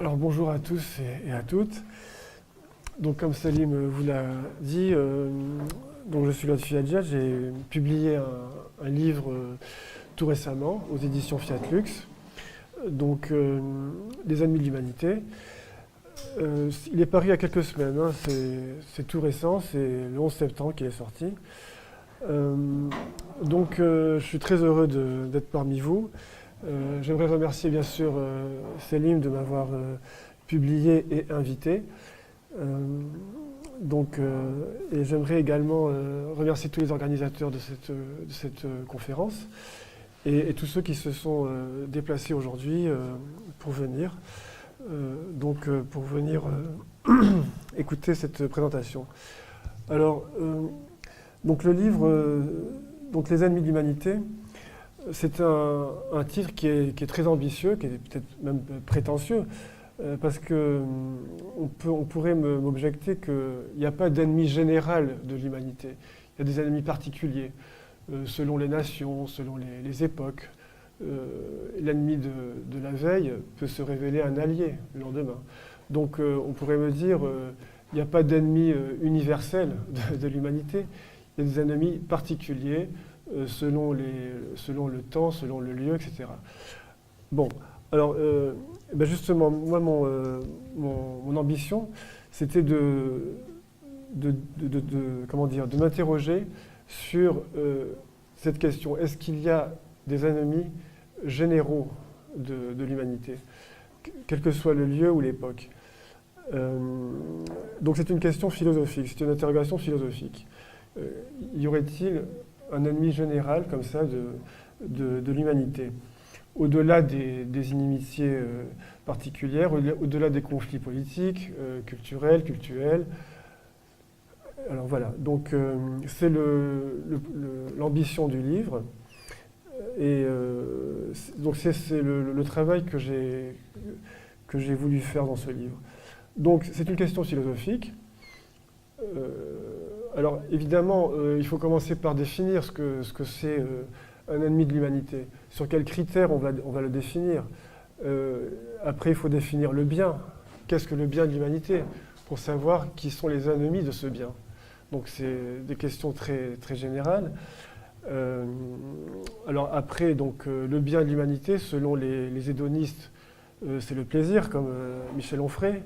Alors bonjour à tous et à toutes. Donc comme Salim vous l'a dit, donc je suis Lotfi Hadjadj, j'ai publié un livre tout récemment aux éditions Fiat Lux, donc Les Ennemis de l'Humanité. Il est paru il y a quelques semaines, hein, c'est tout récent, c'est le 11 septembre qu'il est sorti. Donc je suis très heureux d'être parmi vous. J'aimerais remercier bien sûr Salim de m'avoir publié et invité. Et j'aimerais également remercier tous les organisateurs de cette conférence et tous ceux qui se sont déplacés aujourd'hui pour venir, pour venir écouter cette présentation. Alors, donc le livre, donc Les Ennemis de l'Humanité, c'est un titre qui est très ambitieux, qui est peut-être même prétentieux, parce qu'on pourrait m'objecter qu'il n'y a pas d'ennemi général de l'humanité. Il y a des ennemis particuliers, selon les nations, selon les époques. L'ennemi de la veille peut se révéler un allié le lendemain. Donc on pourrait me dire il n'y a pas d'ennemi universel de l'humanité, il y a des ennemis particuliers, selon le temps, selon le lieu, etc. Bon, alors justement, moi, mon ambition, c'était de m'interroger sur cette question. Est-ce qu'il y a des ennemis généraux de l'humanité, quel que soit le lieu ou l'époque? Donc c'est une question philosophique, c'est une interrogation philosophique. Y aurait-il un ennemi général comme ça de l'humanité, au-delà des inimitiés particulières, au-delà des conflits politiques, culturels? Alors voilà, donc c'est l'ambition du livre, et donc c'est le travail que j'ai voulu faire dans ce livre. Donc c'est une question philosophique. Alors évidemment, il faut commencer par définir ce que c'est un ennemi de l'humanité. Sur quels critères on va le définir. Après, il faut définir le bien. Qu'est-ce que le bien de l'humanité? Pour savoir qui sont les ennemis de ce bien. Donc c'est des questions très, très générales. Alors après, donc, le bien de l'humanité, selon les hédonistes, c'est le plaisir, comme Michel Onfray.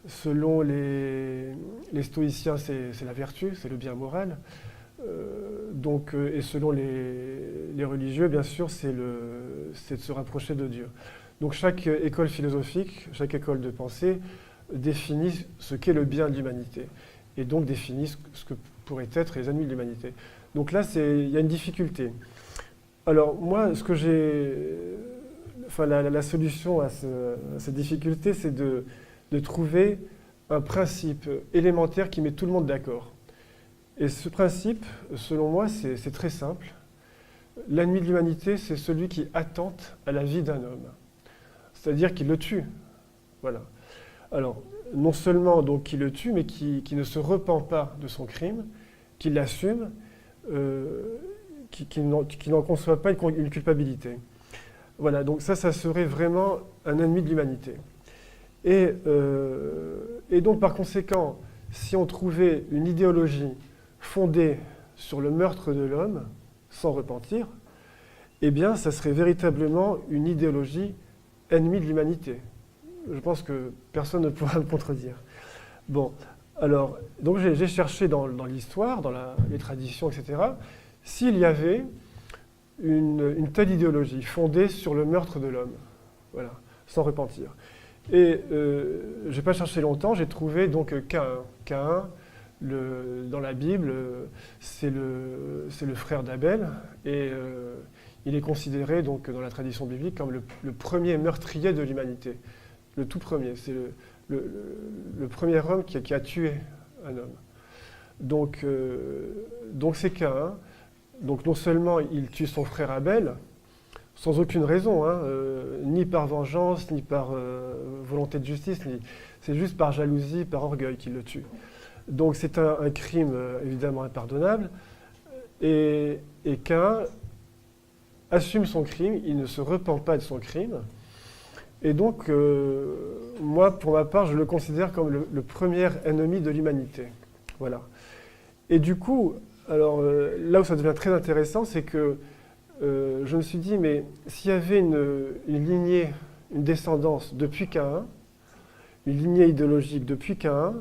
Selon les stoïciens, c'est la vertu, c'est le bien moral. Et selon les religieux, bien sûr, c'est de se rapprocher de Dieu. Donc chaque école philosophique, chaque école de pensée définit ce qu'est le bien de l'humanité, et donc définit ce que pourraient être les ennemis de l'humanité. Donc là, il y a une difficulté. Alors moi, la solution à cette difficulté, c'est de trouver un principe élémentaire qui met tout le monde d'accord. Et ce principe, selon moi, c'est très simple. L'ennemi de l'humanité, c'est celui qui attente à la vie d'un homme. C'est-à-dire qu'il le tue. Voilà. Alors, non seulement donc qu'il le tue, mais qui ne se repent pas de son crime, qui l'assume, qui n'en conçoit pas une culpabilité. Voilà, donc ça serait vraiment un ennemi de l'humanité. Et donc, par conséquent, si on trouvait une idéologie fondée sur le meurtre de l'homme, sans repentir, eh bien, ça serait véritablement une idéologie ennemie de l'humanité. Je pense que personne ne pourra me contredire. Bon, alors, donc j'ai cherché dans l'histoire, dans les traditions, etc., s'il y avait une telle idéologie fondée sur le meurtre de l'homme, voilà, sans repentir. Et je n'ai pas cherché longtemps, j'ai trouvé donc Caïn. Caïn, dans la Bible, c'est le frère d'Abel, et il est considéré donc dans la tradition biblique comme le premier meurtrier de l'humanité. Le tout premier, c'est le premier homme qui a tué un homme. Donc c'est Caïn. Donc non seulement il tue son frère Abel, sans aucune raison, hein, ni par vengeance, ni par volonté de justice, c'est juste par jalousie, par orgueil qu'il le tue. Donc c'est un crime évidemment impardonnable, et Caïn assume son crime, il ne se repent pas de son crime, Et donc, moi, pour ma part, je le considère comme le premier ennemi de l'humanité. Voilà. Et du coup, alors là où ça devient très intéressant, c'est que je me suis dit, mais s'il y avait une lignée, une descendance depuis Caïn, une lignée idéologique depuis Caïn,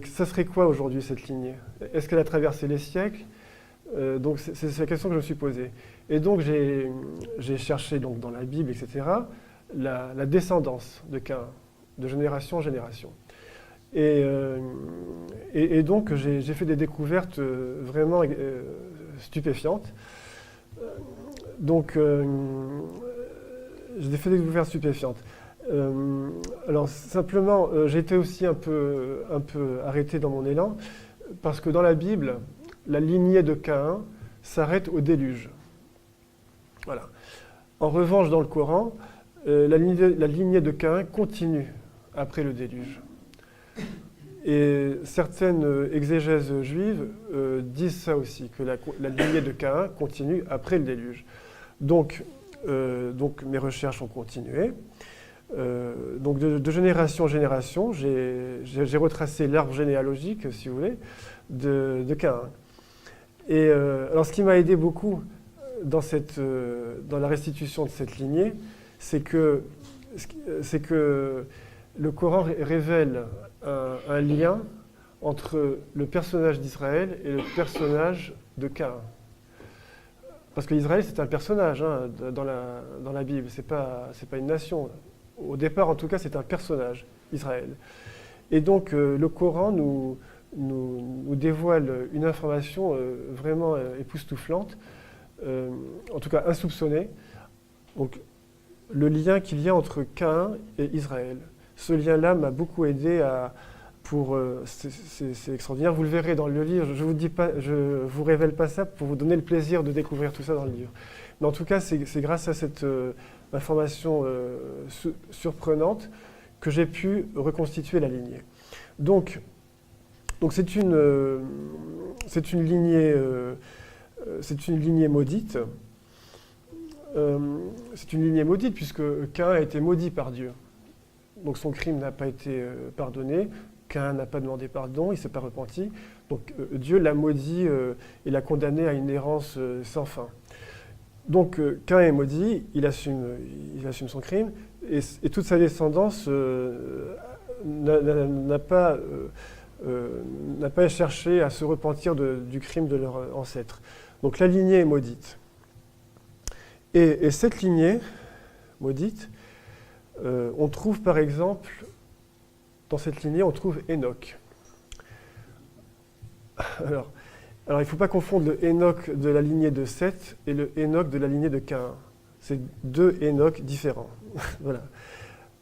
ça serait quoi aujourd'hui cette lignée? Est-ce qu'elle a traversé les siècles? Donc c'est la question que je me suis posée. Et donc j'ai cherché donc, dans la Bible, etc., la descendance de Caïn, de génération en génération. Et donc j'ai fait des découvertes vraiment stupéfiantes. Donc j'ai fait des découvertes stupéfiantes. Alors simplement, j'ai été aussi un peu arrêté dans mon élan, parce que dans la Bible, la lignée de Caïn s'arrête au déluge. Voilà. En revanche, dans le Coran, la lignée de Caïn continue après le déluge. Et certaines exégèses juives disent ça aussi, que la lignée de Caïn continue après le déluge. Donc mes recherches ont continué. Donc de génération en génération, j'ai retracé l'arbre généalogique, si vous voulez, de Caïn. Et alors ce qui m'a aidé beaucoup dans la restitution de cette lignée, c'est que le Coran révèle un lien entre le personnage d'Israël et le personnage de Caïn. Parce que l'Israël, c'est un personnage dans la Bible, c'est pas une nation. Au départ, en tout cas, c'est un personnage, Israël. Et donc, le Coran nous dévoile une information vraiment époustouflante, en tout cas insoupçonnée. Donc, le lien qu'il y a entre Caïn et Israël. Ce lien-là m'a beaucoup aidé c'est extraordinaire. Vous le verrez dans le livre. Je vous révèle pas ça pour vous donner le plaisir de découvrir tout ça dans le livre. Mais en tout cas, c'est grâce à cette information surprenante que j'ai pu reconstituer la lignée. Donc c'est une lignée maudite. C'est une lignée maudite puisque Caïn a été maudit par Dieu. Donc son crime n'a pas été pardonné. Caïn n'a pas demandé pardon, il ne s'est pas repenti. Donc Dieu l'a maudit et l'a condamné à une errance sans fin. Donc Caïn est maudit, il assume son crime, et toute sa descendance n'a pas cherché à se repentir du crime de leur ancêtre. Donc la lignée est maudite. Et cette lignée maudite, on trouve par exemple, dans cette lignée, on trouve Enoch. Alors il ne faut pas confondre le Enoch de la lignée de Seth et le Enoch de la lignée de Caïn. C'est deux Enoch différents. Voilà.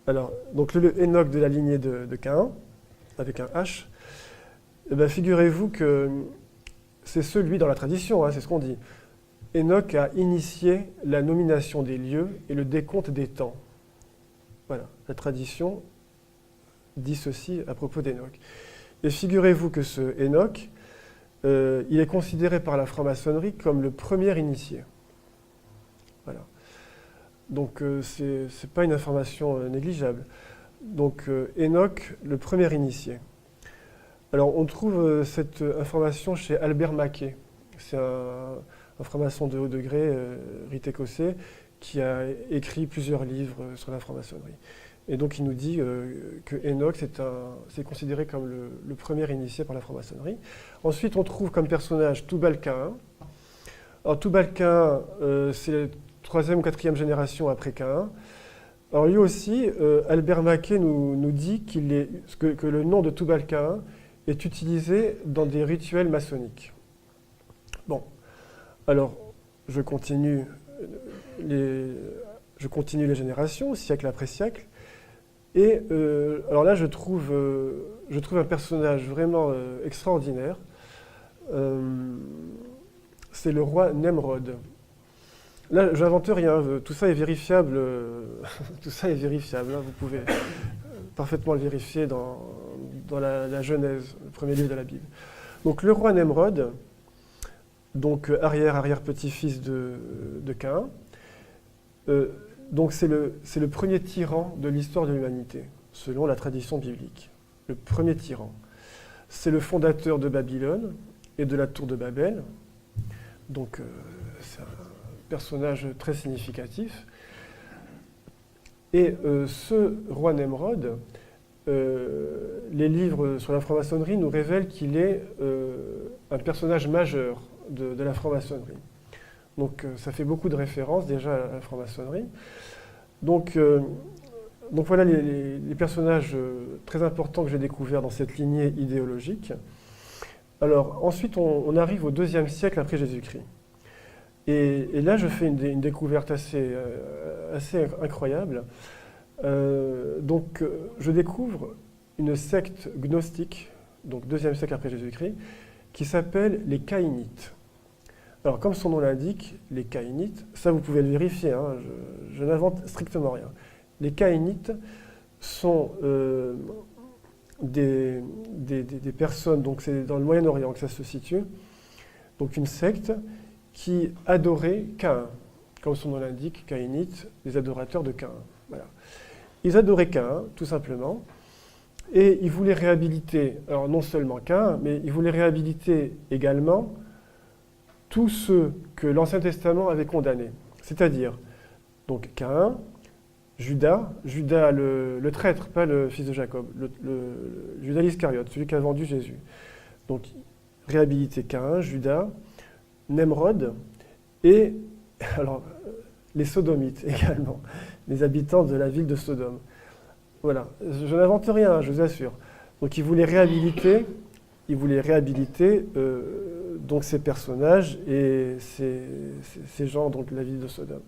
Alors, donc le Enoch de la lignée de Caïn, avec un H, eh bien, figurez-vous que c'est celui dans la tradition, c'est ce qu'on dit. Enoch a initié la nomination des lieux et le décompte des temps. Voilà, la tradition dit ceci à propos d'Enoch. Et figurez-vous que ce Enoch, il est considéré par la franc-maçonnerie comme le premier initié. Voilà. Donc c'est pas une information négligeable. Donc Enoch, le premier initié. Alors on trouve cette information chez Albert Mackay. C'est un franc-maçon de haut degré, rite écossais, qui a écrit plusieurs livres sur la franc-maçonnerie. Et donc il nous dit que Enoch, c'est considéré comme le premier initié par la franc-maçonnerie. Ensuite, on trouve comme personnage Tubal-Caïn. Alors Tubal-Caïn, c'est la 3e ou 4e génération après Caïn. Alors lui aussi, Albert Mackay nous dit que le nom de Tubal-Caïn est utilisé dans des rituels maçonniques. Bon, alors je continue les générations, siècle après siècle. Et alors là, je trouve un personnage vraiment extraordinaire. C'est le roi Nemrod. Là, j'invente rien. Tout ça est vérifiable. Tout ça est vérifiable. Vous pouvez parfaitement le vérifier dans la Genèse, le premier livre de la Bible. Donc le roi Nemrod, donc arrière-petit-fils de Caïn. Donc c'est le premier tyran de l'histoire de l'humanité, selon la tradition biblique. Le premier tyran. C'est le fondateur de Babylone et de la tour de Babel. Donc c'est un personnage très significatif. Et ce roi Nemrod, les livres sur la franc-maçonnerie nous révèlent qu'il est un personnage majeur de la franc-maçonnerie. Donc ça fait beaucoup de références déjà à la franc-maçonnerie. Donc voilà les personnages très importants que j'ai découverts dans cette lignée idéologique. Alors ensuite on arrive au IIe siècle après Jésus-Christ. Et là je fais une découverte assez incroyable. Je découvre une secte gnostique, donc IIe siècle après Jésus-Christ, qui s'appelle les Caïnites. Alors, comme son nom l'indique, les Caïnites, ça vous pouvez le vérifier, hein, je n'invente strictement rien. Les Caïnites sont des personnes, donc c'est dans le Moyen-Orient que ça se situe, donc une secte qui adorait Caïn. Comme son nom l'indique, Caïnites, les adorateurs de Caïn. Voilà. Ils adoraient Caïn, tout simplement, et ils voulaient réhabiliter, alors non seulement Caïn, mais ils voulaient réhabiliter également tous ceux que l'Ancien Testament avait condamnés. C'est-à-dire, donc Caïn, Judas le traître, pas le fils de Jacob, Judas l'Iscariote, celui qui a vendu Jésus. Donc, réhabiliter Caïn, Judas, Nemrod, et alors, les Sodomites également, les habitants de la ville de Sodome. Voilà, je n'invente rien, je vous assure. Donc, ils voulaient réhabiliter donc ces personnages et ces gens donc de la ville de Sodome.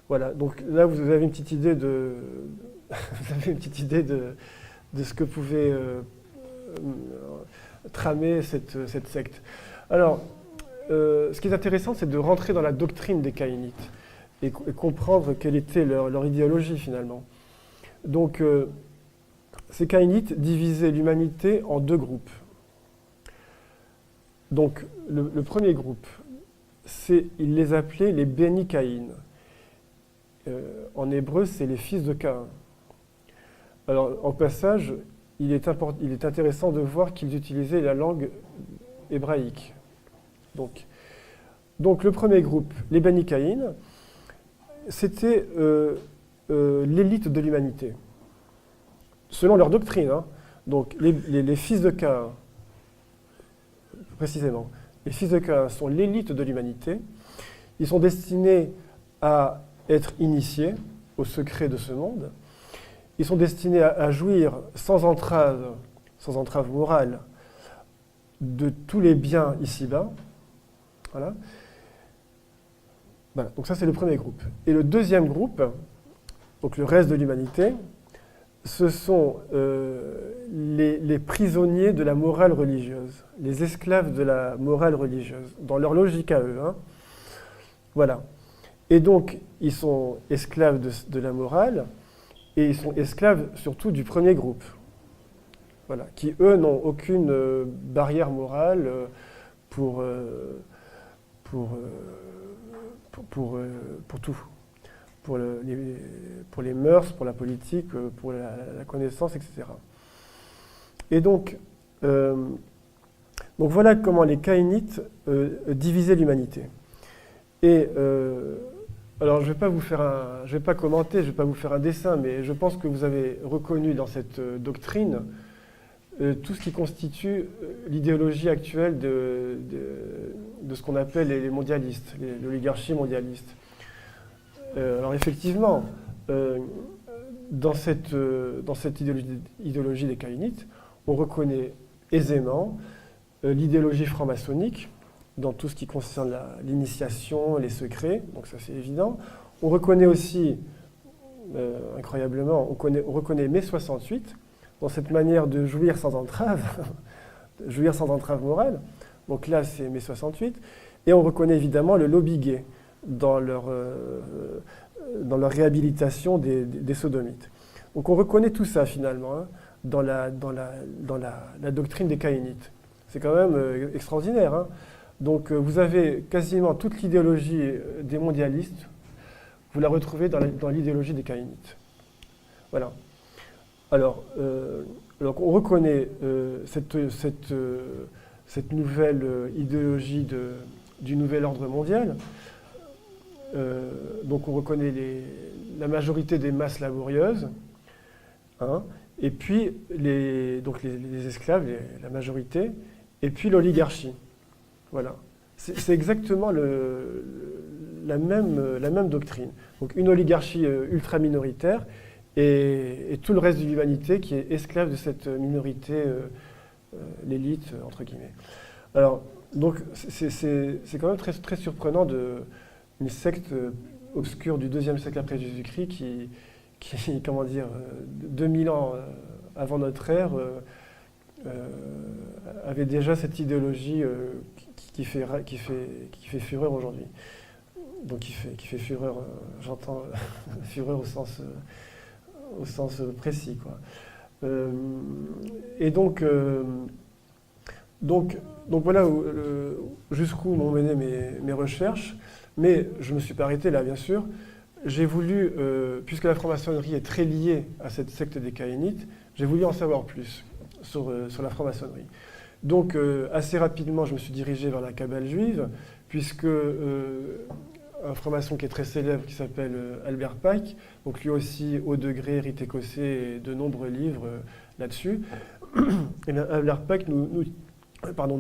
Voilà, donc là vous avez une petite idée de ce que pouvait tramer cette secte. Alors, ce qui est intéressant, c'est de rentrer dans la doctrine des Caïnites et comprendre quelle était leur idéologie finalement. Donc, ces Caïnites divisaient l'humanité en deux groupes. Donc, le premier groupe, ils les appelaient les Béni Caïn. En hébreu, c'est les fils de Caïn. Alors, en passage, il est intéressant de voir qu'ils utilisaient la langue hébraïque. Donc le premier groupe, les Béni Caïn, c'était l'élite de l'humanité. Selon leur doctrine, hein. Donc, les fils de Caïn, précisément, les fils de Caïn sont l'élite de l'humanité. Ils sont destinés à être initiés au secret de ce monde. Ils sont destinés à jouir sans entrave morale de tous les biens ici-bas. Voilà. Voilà. Donc ça, c'est le premier groupe. Et le deuxième groupe, donc le reste de l'humanité, ce sont les prisonniers de la morale religieuse, les esclaves de la morale religieuse, dans leur logique à eux. Hein. Voilà. Et donc, ils sont esclaves de la morale, et ils sont esclaves surtout du premier groupe, voilà, qui, eux, n'ont aucune barrière morale pour tout. Pour les mœurs, pour la politique, pour la connaissance, etc. Et donc voilà comment les Caïnites divisaient l'humanité. Et alors je vais pas commenter, je vais pas vous faire un dessin, mais je pense que vous avez reconnu dans cette doctrine tout ce qui constitue l'idéologie actuelle de ce qu'on appelle les mondialistes, l'oligarchie mondialiste. Alors effectivement, dans cette idéologie des Caïnites, on reconnaît aisément l'idéologie franc-maçonnique dans tout ce qui concerne l'initiation, les secrets, donc ça c'est évident. On reconnaît aussi, incroyablement, on reconnaît mai 68 dans cette manière de jouir sans entrave, jouir sans entrave morale. Donc là c'est mai 68, et on reconnaît évidemment le lobby gay dans leur réhabilitation des sodomites. Donc on reconnaît tout ça finalement hein, dans la doctrine des Caïnites. C'est quand même extraordinaire. Hein. Donc vous avez quasiment toute l'idéologie des mondialistes, vous la retrouvez dans l'idéologie des caïnites. Voilà. Alors, donc on reconnaît cette nouvelle idéologie du nouvel ordre mondial. Donc on reconnaît la majorité des masses laborieuses, hein, et puis les esclaves, la majorité, et puis l'oligarchie. Voilà. C'est exactement la même doctrine. Donc une oligarchie ultra minoritaire et tout le reste de l'humanité qui est esclave de cette minorité, l'élite, entre guillemets. Alors, donc c'est quand même très, très surprenant une secte obscure du IIe siècle après Jésus-Christ qui comment dire, 2000 ans avant notre ère, avait déjà cette idéologie qui fait fureur aujourd'hui. Donc qui fait fureur, j'entends fureur au sens précis, quoi. Et donc voilà jusqu'où m'ont mené mes recherches, mais je ne me suis pas arrêté là, bien sûr. J'ai voulu, puisque la franc-maçonnerie est très liée à cette secte des caïnites, j'ai voulu en savoir plus sur la franc-maçonnerie. Donc, assez rapidement, je me suis dirigé vers la Kabbale juive, puisque un franc-maçon qui est très célèbre, qui s'appelle Albert Pike, donc lui aussi, haut degré, rite écossais, et de nombreux livres là-dessus. Et bien, Albert Pike nous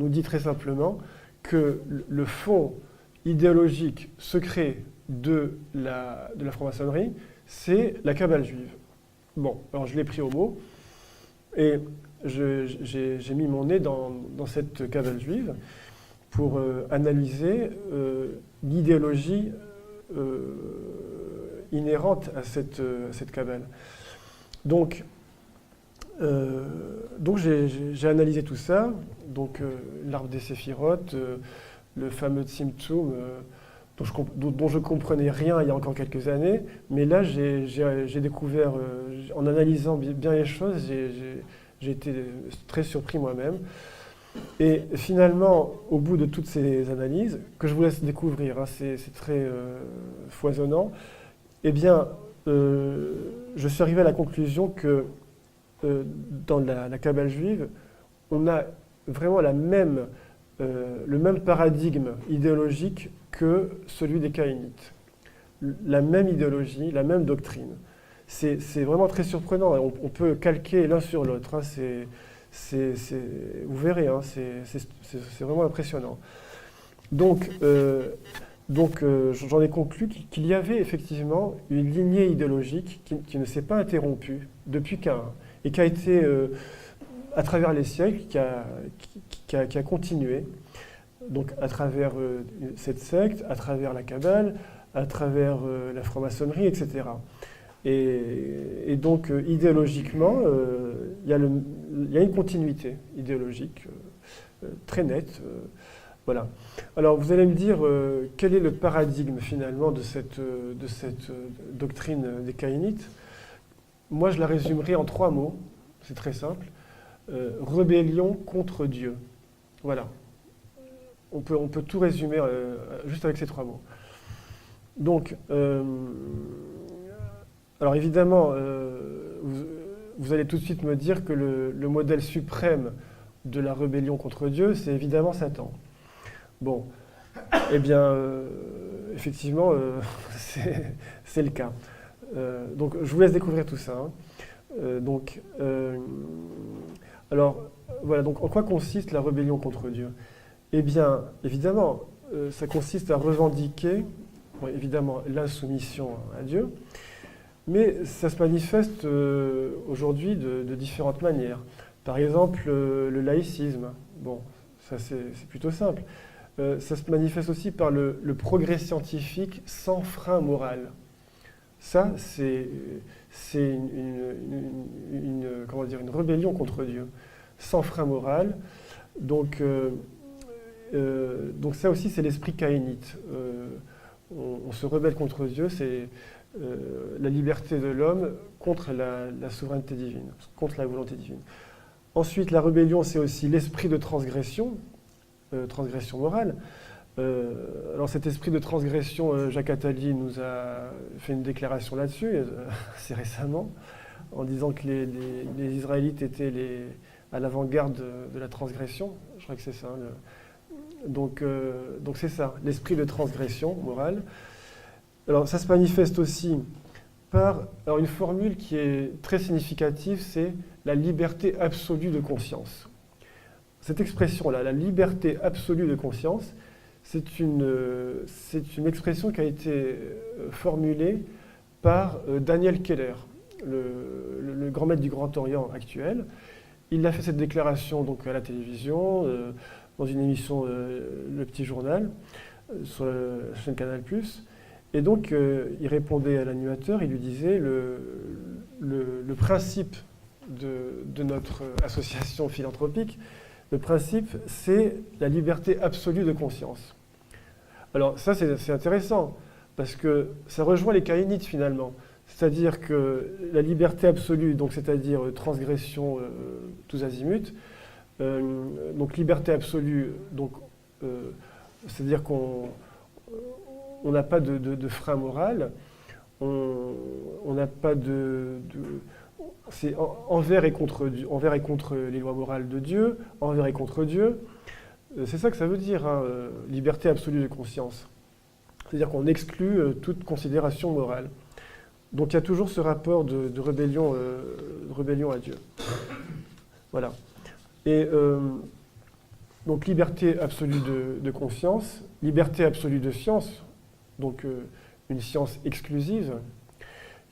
dit très simplement que le fond idéologique secret de la franc-maçonnerie, c'est la Kabbale juive. Bon, alors je l'ai pris au mot, et j'ai mis mon nez dans cette Kabbale juive pour analyser l'idéologie inhérente à cette Kabbale. Donc j'ai analysé tout ça, donc l'arbre des séphirotes, le fameux Tzimtzum, dont je ne comprenais rien il y a encore quelques années, mais là j'ai découvert, en analysant bien les choses, j'ai été très surpris moi-même. Et finalement, au bout de toutes ces analyses, que je vous laisse découvrir, hein, c'est très foisonnant, eh bien, je suis arrivé à la conclusion que dans la Kabbale juive, on a vraiment le même paradigme idéologique que celui des caïnites. La même idéologie, la même doctrine. C'est vraiment très surprenant. On peut calquer l'un sur l'autre. Hein. Vous verrez, hein, c'est vraiment impressionnant. Donc j'en ai conclu qu'il y avait effectivement une lignée idéologique qui ne s'est pas interrompue depuis et qui a été, à travers les siècles, qui a continué. Donc à travers cette secte, à travers la Kabbale, à travers la franc-maçonnerie, etc. Et donc idéologiquement, il y a une continuité idéologique très nette. Voilà. Alors vous allez me dire quel est le paradigme finalement de cette doctrine des caïnites. Moi je la résumerai en 3 mots, c'est très simple. Rébellion contre Dieu. Voilà. On peut tout résumer juste avec ces 3 mots. Donc, alors évidemment, vous allez tout de suite me dire que le modèle suprême de la rébellion contre Dieu, c'est évidemment Satan. Bon, eh bien, effectivement, c'est le cas. Donc, je vous laisse découvrir tout ça. Hein. Alors, voilà, donc en quoi consiste la rébellion contre Dieu ? Eh bien, évidemment, ça consiste à revendiquer, bon, évidemment, l'insoumission à Dieu, mais ça se manifeste aujourd'hui de différentes manières. Par exemple, le laïcisme. Bon, ça c'est plutôt simple. Ça se manifeste aussi par le progrès scientifique sans frein moral. Ça, c'est une rébellion contre Dieu, sans frein moral. Donc ça aussi, c'est l'esprit caïnite. On se rebelle contre Dieu, c'est la liberté de l'homme contre la souveraineté divine, contre la volonté divine. Ensuite, la rébellion, c'est aussi l'esprit de transgression morale. Alors cet esprit de transgression, Jacques Attali nous a fait une déclaration là-dessus, assez récemment, en disant que les Israélites étaient à l'avant-garde de la transgression. Je crois que c'est ça. Donc c'est ça, l'esprit de transgression morale. Alors ça se manifeste aussi par une formule qui est très significative, c'est la liberté absolue de conscience. Cette expression-là, la liberté absolue de conscience, c'est une expression qui a été formulée par Daniel Keller, le grand maître du Grand Orient actuel. Il a fait cette déclaration donc, à la télévision, dans une émission Le Petit Journal, sur la chaîne Canal+. Et donc, il répondait à l'animateur, il lui disait le principe de notre association philanthropique, le principe, c'est la liberté absolue de conscience. Alors ça, c'est intéressant, parce que ça rejoint les caïnites finalement. C'est-à-dire que la liberté absolue, donc c'est-à-dire transgression tous azimuts, donc liberté absolue, donc c'est-à-dire qu'on n'a pas de frein moral, on n'a pas c'est envers et contre les lois morales de Dieu, envers et contre Dieu. C'est ça que ça veut dire, hein, liberté absolue de conscience. C'est-à-dire qu'on exclut toute considération morale. Donc il y a toujours ce rapport de rébellion à Dieu. Voilà. Et donc liberté absolue de conscience, liberté absolue de science, donc une science exclusive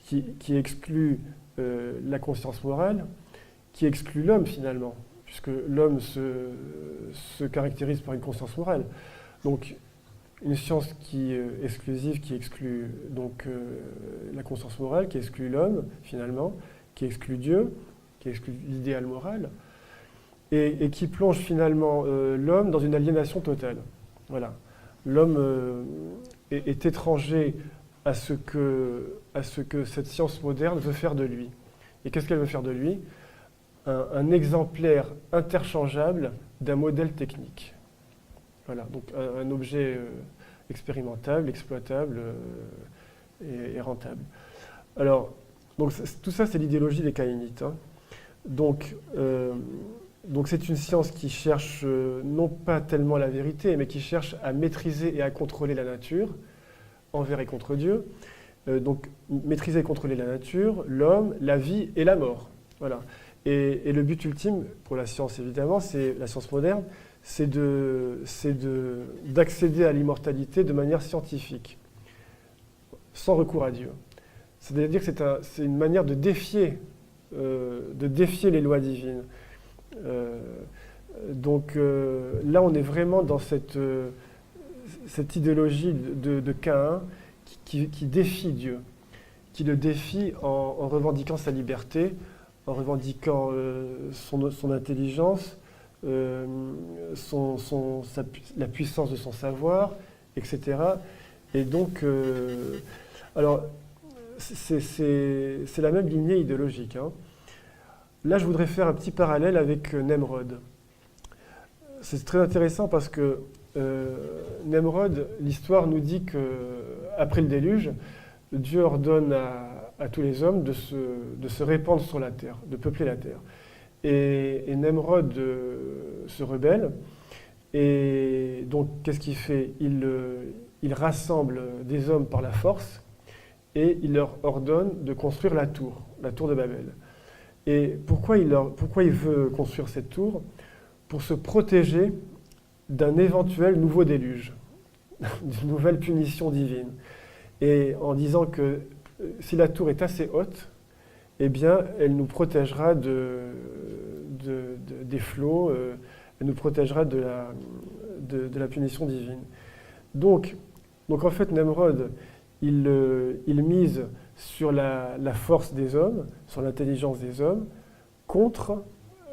qui exclut la conscience morale, qui exclut l'homme finalement, puisque l'homme se caractérise par une conscience morale. Donc une science exclusive qui exclut donc la conscience morale, qui exclut l'homme finalement, qui exclut Dieu, qui exclut l'idéal moral, et qui plonge finalement l'homme dans une aliénation totale. Voilà. L'homme est étranger à ce que cette science moderne veut faire de lui. Et qu'est-ce qu'elle veut faire de lui ? Un exemplaire interchangeable d'un modèle technique. Voilà, donc un objet expérimentable, exploitable et rentable. Alors, donc, tout ça, c'est l'idéologie des caïnites. Hein. Donc c'est une science qui cherche non pas tellement la vérité, mais qui cherche à maîtriser et à contrôler la nature, envers et contre Dieu. Donc maîtriser et contrôler la nature, l'homme, la vie et la mort. Voilà. Et le but ultime pour la science, évidemment, c'est la science moderne, c'est d'accéder à l'immortalité de manière scientifique, sans recours à Dieu. C'est-à-dire que c'est une manière de défier les lois divines. Donc là, on est vraiment dans cette idéologie de Caïn qui défie Dieu, qui le défie en revendiquant sa liberté, en revendiquant son intelligence, la puissance de son savoir, etc. Et donc, alors, c'est la même lignée idéologique. Hein. Là, je voudrais faire un petit parallèle avec Nemrod. C'est très intéressant parce que Nemrod, l'histoire nous dit qu'après le déluge, Dieu ordonne à tous les hommes de se répandre sur la terre, de peupler la terre. Et Nemrod se rebelle. Et donc, qu'est-ce qu'il fait ? Il rassemble des hommes par la force et il leur ordonne de construire la tour de Babel. Et pourquoi il veut construire cette tour ? Pour se protéger d'un éventuel nouveau déluge, d'une nouvelle punition divine. Et en disant que si la tour est assez haute, eh bien, elle nous protégera des flots, elle nous protégera de la punition divine. Donc en fait, Nemrod, il mise sur la force des hommes, sur l'intelligence des hommes, contre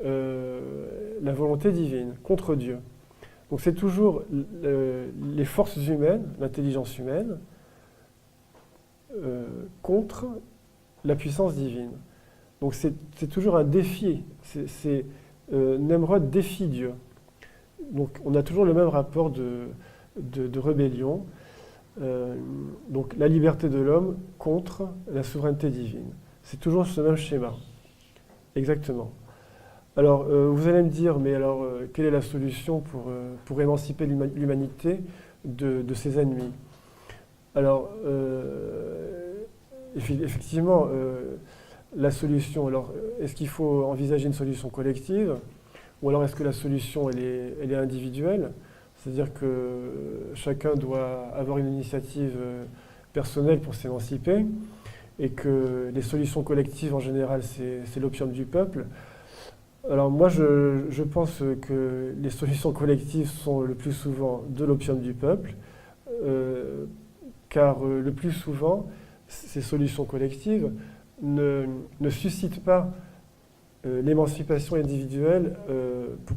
la volonté divine, contre Dieu. Donc c'est toujours les forces humaines, l'intelligence humaine, contre la puissance divine. Donc c'est toujours un défi. Nemrod défie Dieu. Donc on a toujours le même rapport de rébellion. Donc la liberté de l'homme contre la souveraineté divine. C'est toujours ce même schéma. Exactement. Alors, vous allez me dire, mais alors, quelle est la solution pour émanciper l'humanité de ses ennemis? Alors, effectivement, la solution, alors, est-ce qu'il faut envisager une solution collective? Ou alors est-ce que la solution, elle est individuelle? C'est-à-dire que chacun doit avoir une initiative personnelle pour s'émanciper, et que les solutions collectives, en général, c'est l'opium du peuple. Alors moi, je pense que les solutions collectives sont le plus souvent de l'opium du peuple, car le plus souvent, ces solutions collectives ne suscitent pas l'émancipation individuelle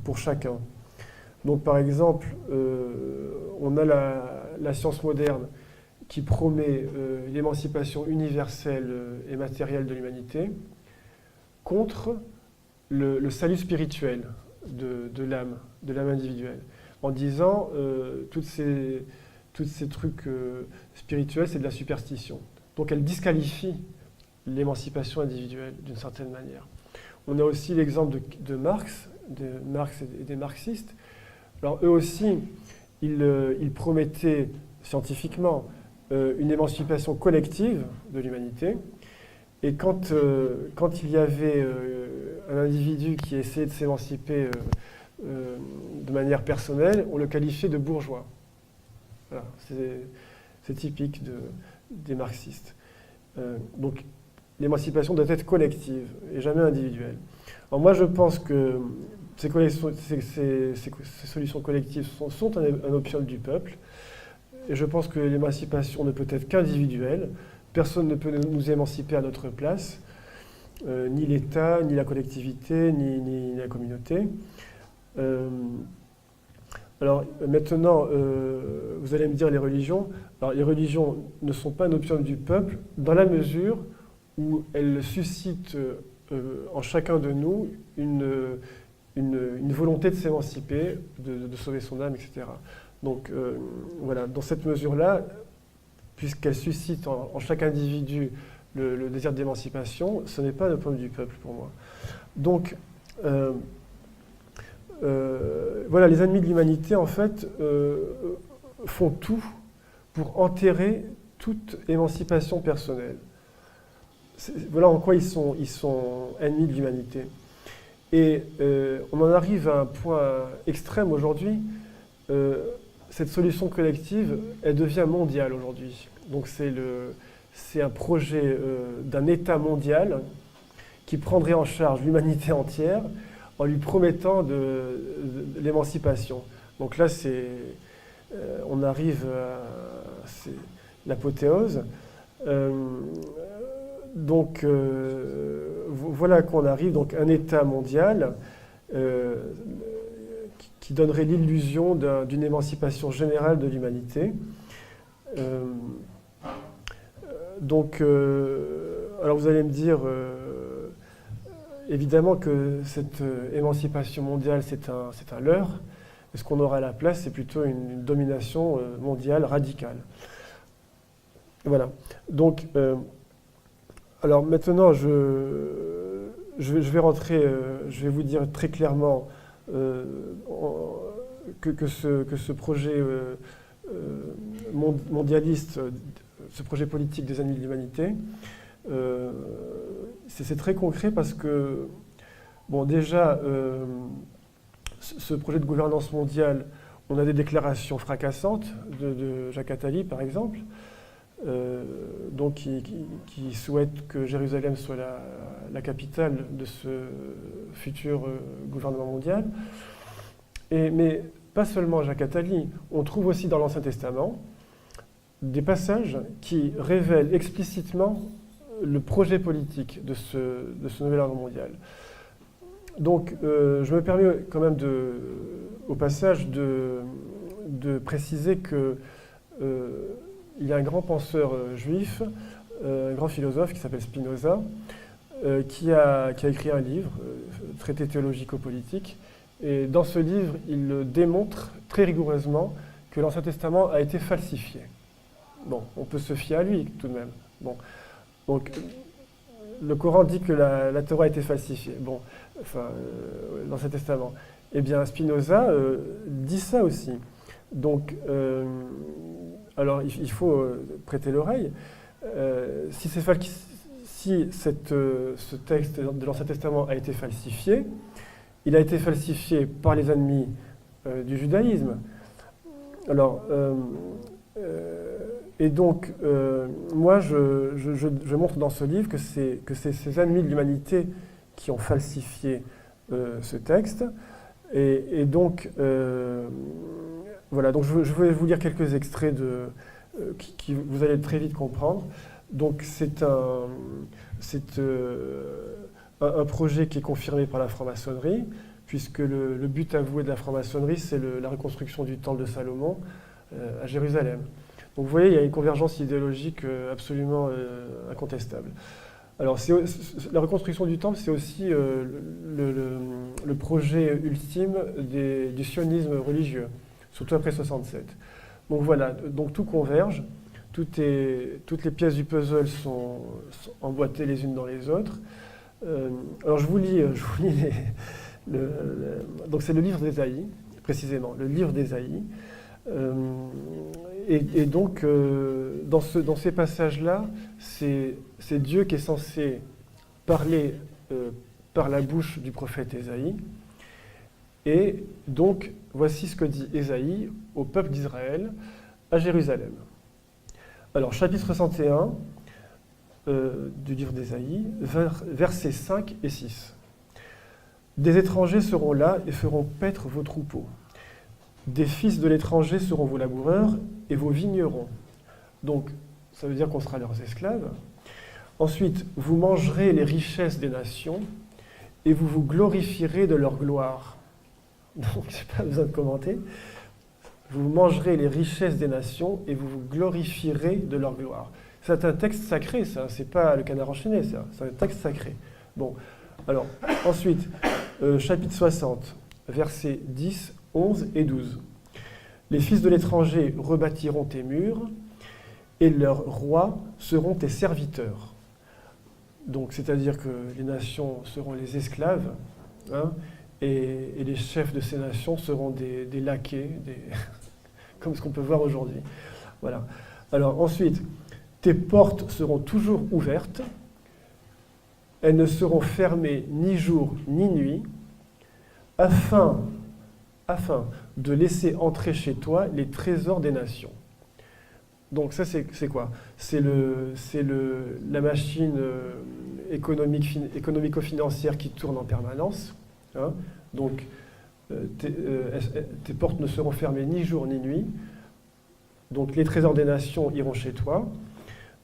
pour chacun. Donc par exemple, on a la science moderne qui promet l'émancipation universelle et matérielle de l'humanité contre le salut spirituel de l'âme individuelle, en disant tous ces trucs spirituels, c'est de la superstition. Donc elle disqualifie l'émancipation individuelle d'une certaine manière. On a aussi l'exemple de Marx et des marxistes. Alors eux aussi, ils promettaient scientifiquement une émancipation collective de l'humanité. Et quand il y avait un individu qui essayait de s'émanciper de manière personnelle, on le qualifiait de bourgeois. Voilà, c'est typique des marxistes. Donc l'émancipation doit être collective et jamais individuelle. Alors moi je pense que ces solutions collectives sont un opium du peuple. Et je pense que l'émancipation ne peut être qu'individuelle. Personne ne peut nous émanciper à notre place, ni l'État, ni la collectivité, ni la communauté. Alors maintenant, vous allez me dire les religions. Alors les religions ne sont pas un opium du peuple dans la mesure où elles suscitent en chacun de nous une volonté de s'émanciper, de sauver son âme, etc. Donc voilà, dans cette mesure-là, puisqu'elle suscite en chaque individu le désir d'émancipation, ce n'est pas le opium du peuple pour moi. Donc voilà, les ennemis de l'humanité, en fait, font tout pour enterrer toute émancipation personnelle. Voilà en quoi ils sont ennemis de l'humanité. Et on en arrive à un point extrême aujourd'hui. Cette solution collective, elle devient mondiale aujourd'hui. Donc c'est un projet d'un État mondial qui prendrait en charge l'humanité entière en lui promettant de l'émancipation. Donc là, on arrive à l'apothéose. Donc voilà qu'on arrive, donc un État mondial qui donnerait l'illusion d'une émancipation générale de l'humanité. Alors vous allez me dire, évidemment que cette émancipation mondiale, c'est un leurre. Et ce qu'on aura à la place, c'est plutôt une domination mondiale radicale. Voilà. Donc, alors maintenant, je vais rentrer, je vais vous dire très clairement que ce projet mondialiste, ce projet politique des ennemis de l'humanité, c'est très concret parce que, bon, déjà, ce projet de gouvernance mondiale, on a des déclarations fracassantes de Jacques Attali, par exemple, donc qui souhaite que Jérusalem soit la capitale de ce futur gouvernement mondial. Mais pas seulement Jacques Attali, on trouve aussi dans l'Ancien Testament des passages qui révèlent explicitement le projet politique de ce nouvel ordre mondial. Donc je me permets quand même au passage de préciser que il y a un grand penseur juif, un grand philosophe qui s'appelle Spinoza, qui a écrit un livre, Traité théologico-politique, et dans ce livre, il démontre très rigoureusement que l'Ancien Testament a été falsifié. Bon, on peut se fier à lui tout de même. Bon, donc le Coran dit que la Torah a été falsifiée. Bon, enfin, l'Ancien Testament. Eh bien, Spinoza dit ça aussi. Donc, alors il faut prêter l'oreille. Si ce texte de l'Ancien Testament a été falsifié, il a été falsifié par les ennemis du judaïsme. Alors, et donc, moi, je montre dans ce livre que c'est ces ennemis de l'humanité qui ont falsifié ce texte. Et donc, voilà, donc je vais vous lire quelques extraits qui vous allez très vite comprendre. Donc, c'est un projet qui est confirmé par la franc-maçonnerie, puisque le but avoué de la franc-maçonnerie, c'est la reconstruction du temple de Salomon à Jérusalem. Donc vous voyez, il y a une convergence idéologique absolument incontestable. Alors la reconstruction du temple, c'est aussi le projet ultime du sionisme religieux, surtout après 67. Donc voilà, donc tout converge, toutes les pièces du puzzle sont emboîtées les unes dans les autres. Alors je vous lis donc c'est le livre d'Ésaïe, précisément, le livre d'Ésaïe. Et donc, dans ces passages-là, c'est Dieu qui est censé parler par la bouche du prophète Ésaïe. Et donc, voici ce que dit Ésaïe au peuple d'Israël à Jérusalem. Alors, chapitre 61 du livre d'Ésaïe, versets 5 et 6. « Des étrangers seront là et feront paître vos troupeaux. Des fils de l'étranger seront vos laboureurs et vos vignerons. » Donc, ça veut dire qu'on sera leurs esclaves. Ensuite, vous mangerez les richesses des nations et vous vous glorifierez de leur gloire. Donc, je n'ai pas besoin de commenter. Vous mangerez les richesses des nations et vous vous glorifierez de leur gloire. C'est un texte sacré, ça. C'est pas le Canard enchaîné, ça. C'est un texte sacré. Bon, alors, ensuite, chapitre 60, versets 10, 11 et 12. « Les fils de l'étranger rebâtiront tes murs, et leurs rois seront tes serviteurs. » Donc, c'est-à-dire que les nations seront les esclaves, hein, et les chefs de ces nations seront des laquais, comme ce qu'on peut voir aujourd'hui. Voilà. Alors, ensuite, tes portes seront toujours ouvertes, elles ne seront fermées ni jour ni nuit, afin de laisser entrer chez toi les trésors des nations. Donc ça, c'est quoi? C'est la machine économico-financière qui tourne en permanence. Hein. Donc, tes portes ne seront fermées ni jour ni nuit. Donc, les trésors des nations iront chez toi.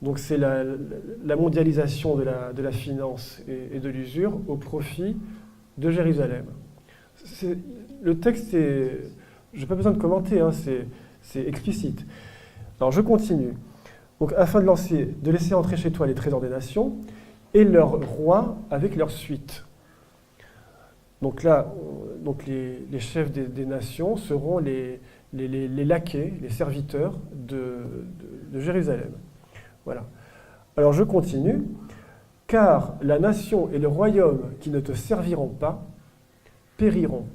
Donc, c'est la mondialisation de la finance et de l'usure au profit de Jérusalem. Le texte, je n'ai pas besoin de commenter, hein, c'est explicite. Alors je continue. Donc afin de laisser entrer chez toi les trésors des nations et leurs rois avec leur suite. Donc là, les chefs des nations seront les laquais, les serviteurs de Jérusalem. Voilà. Alors je continue. Car la nation et le royaume qui ne te serviront pas périront.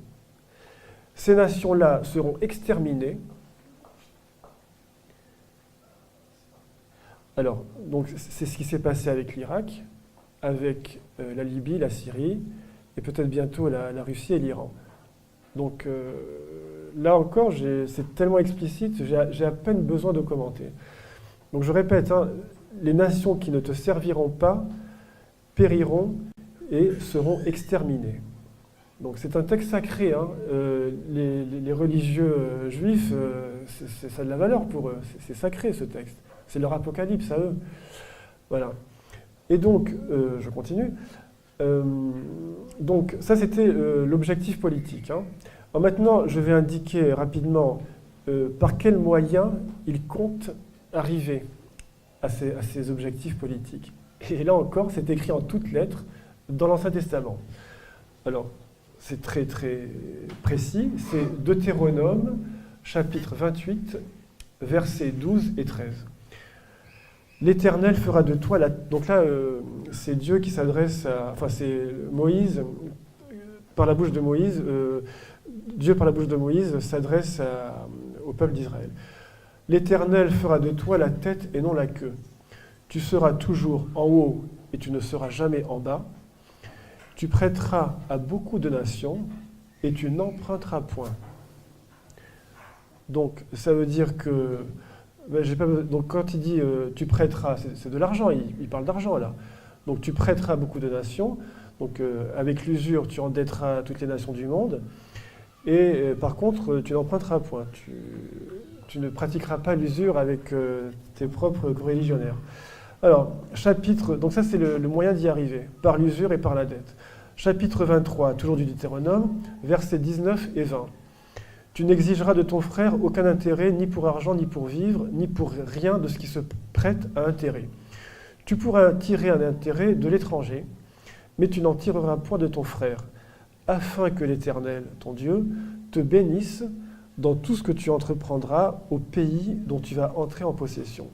Ces nations-là seront exterminées. Alors, donc, c'est ce qui s'est passé avec l'Irak, avec la Libye, la Syrie, et peut-être bientôt la Russie et l'Iran. Donc, là encore, c'est tellement explicite, j'ai à peine besoin de commenter. Donc, je répète, hein, les nations qui ne te serviront pas périront et seront exterminées. Donc c'est un texte sacré. Hein. Les religieux juifs, ça a de la valeur pour eux. C'est sacré ce texte. C'est leur apocalypse à eux. Voilà. Et donc, je continue. Donc ça c'était l'objectif politique. Hein. Alors maintenant, je vais indiquer rapidement par quels moyens ils comptent arriver à ces objectifs politiques. Et là encore, c'est écrit en toutes lettres dans l'Ancien Testament. Alors, c'est très très précis, c'est Deutéronome, chapitre 28, versets 12 et 13. L'Éternel fera de toi la... Donc là, c'est Dieu qui s'adresse à... Enfin, c'est Moïse, par la bouche de Moïse, Dieu par la bouche de Moïse s'adresse au peuple d'Israël. L'Éternel fera de toi la tête et non la queue. Tu seras toujours en haut et tu ne seras jamais en bas. Tu prêteras à beaucoup de nations et tu n'emprunteras point. Donc, ça veut dire que... donc, quand il dit tu prêteras, c'est de l'argent, il parle d'argent là. Donc, tu prêteras à beaucoup de nations. Donc, avec l'usure, tu endetteras toutes les nations du monde. Et par contre, tu n'emprunteras point. Tu ne pratiqueras pas l'usure avec tes propres coreligionnaires. Alors, chapitre... Donc ça, c'est le moyen d'y arriver, par l'usure et par la dette. Chapitre 23, toujours du Deutéronome, versets 19 et 20. Tu n'exigeras de ton frère aucun intérêt, ni pour argent, ni pour vivre, ni pour rien de ce qui se prête à intérêt. Tu pourras tirer un intérêt de l'étranger, mais tu n'en tireras point de ton frère, afin que l'Éternel, ton Dieu, te bénisse dans tout ce que tu entreprendras au pays dont tu vas entrer en possession.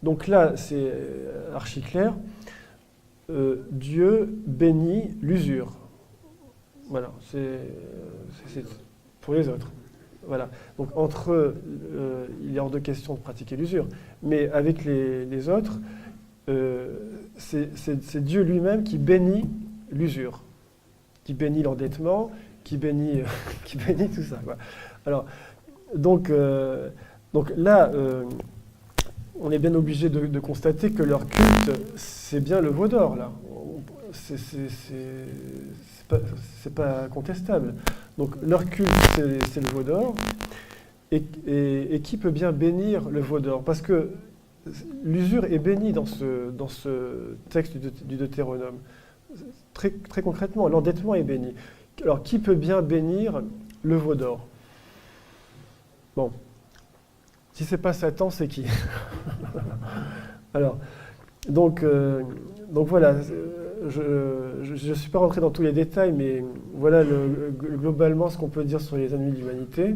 Donc là, c'est archi clair. Dieu bénit l'usure. Voilà, c'est pour les autres. Voilà. Donc entre eux, il est hors de question de pratiquer l'usure. Mais avec les autres, c'est Dieu lui-même qui bénit l'usure, qui bénit l'endettement, qui bénit tout ça. Quoi. Alors, donc là, on est bien obligé de constater que leur culte, c'est bien le veau d'or, là. C'est pas contestable. Donc leur culte, c'est le veau d'or. Et qui peut bien bénir le veau d'or? Parce que l'usure est bénie dans ce texte du Deutéronome. Très, très concrètement, l'endettement est béni. Alors qui peut bien bénir le veau d'or? Bon. Si ce n'est pas Satan, c'est qui? Alors, donc voilà, je ne suis pas rentré dans tous les détails, mais voilà globalement ce qu'on peut dire sur les ennemis de l'humanité.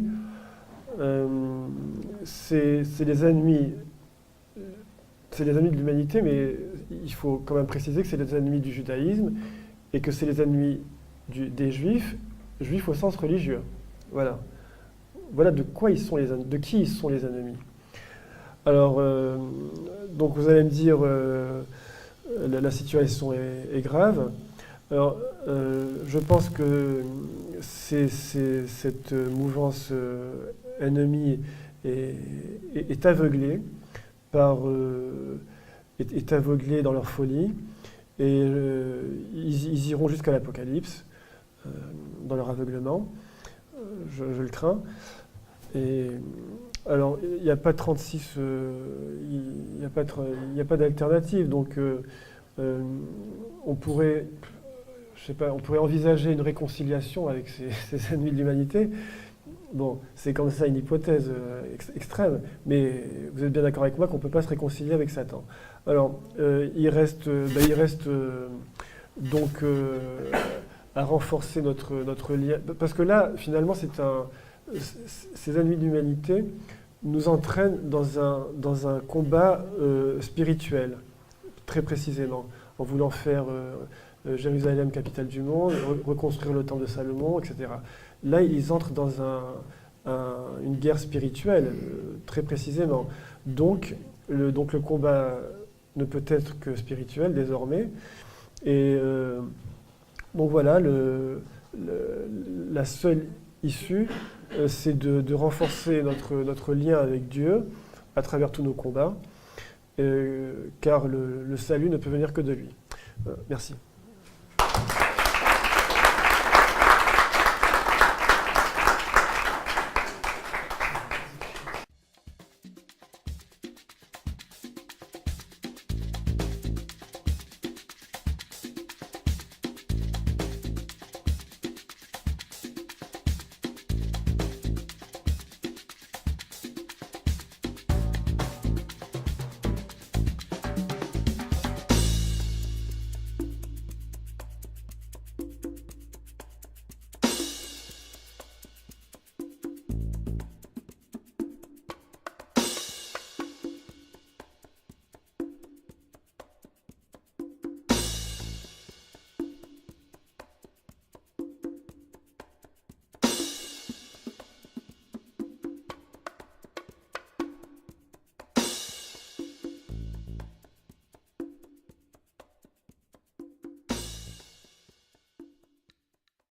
C'est les ennemis de l'humanité, mais il faut quand même préciser que c'est les ennemis du judaïsme et que c'est les ennemis des juifs au sens religieux. Voilà. Voilà de qui ils sont les ennemis. Alors, donc vous allez me dire, la situation est grave. Alors, je pense que cette mouvance ennemie est aveuglée est aveuglée dans leur folie, et ils iront jusqu'à l'Apocalypse dans leur aveuglement. Je le crains. Et alors, il n'y a pas 36, il n'y a pas d'alternative. Donc, on pourrait envisager une réconciliation avec ces ennemis de l'humanité. Bon, c'est comme ça une hypothèse extrême, mais vous êtes bien d'accord avec moi qu'on ne peut pas se réconcilier avec Satan. Alors, il reste donc à renforcer notre lien, parce que là, finalement, ces ennemis de l'humanité nous entraînent dans un combat spirituel, très précisément, en voulant faire Jérusalem capitale du monde, reconstruire le temple de Salomon, etc. Là, ils entrent dans une guerre spirituelle, très précisément. Donc le combat ne peut être que spirituel désormais. Et donc voilà, la seule issue, c'est de renforcer notre lien avec Dieu à travers tous nos combats, car le salut ne peut venir que de lui. Merci.